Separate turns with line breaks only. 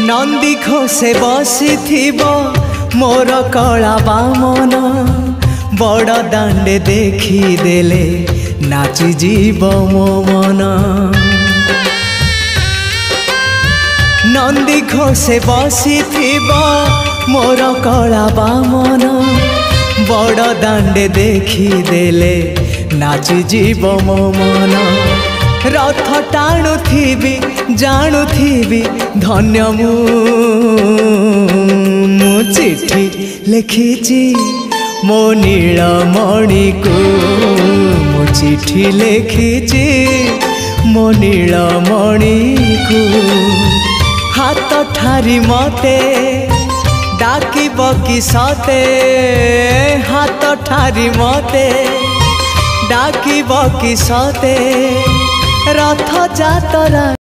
नंदी घोषे बसी मोर कला बामन बड़ दांडे देखी देले नाची जीव मो मन। नंदी घोषे बसी मोर कला बामन बड़ दांडे देखी देले नाची जीव मो मन। रथ टाणुथिबी जाणुथिबी धन्य मु चिट्ठी लिखिची मो नीलमणि को मु चिट्ठी लिखिची मो नीलमणि को। हाथ ठारी मते डाकिब कि सते हाथ ठारी मते डाकिब कि सते रथ जातरा।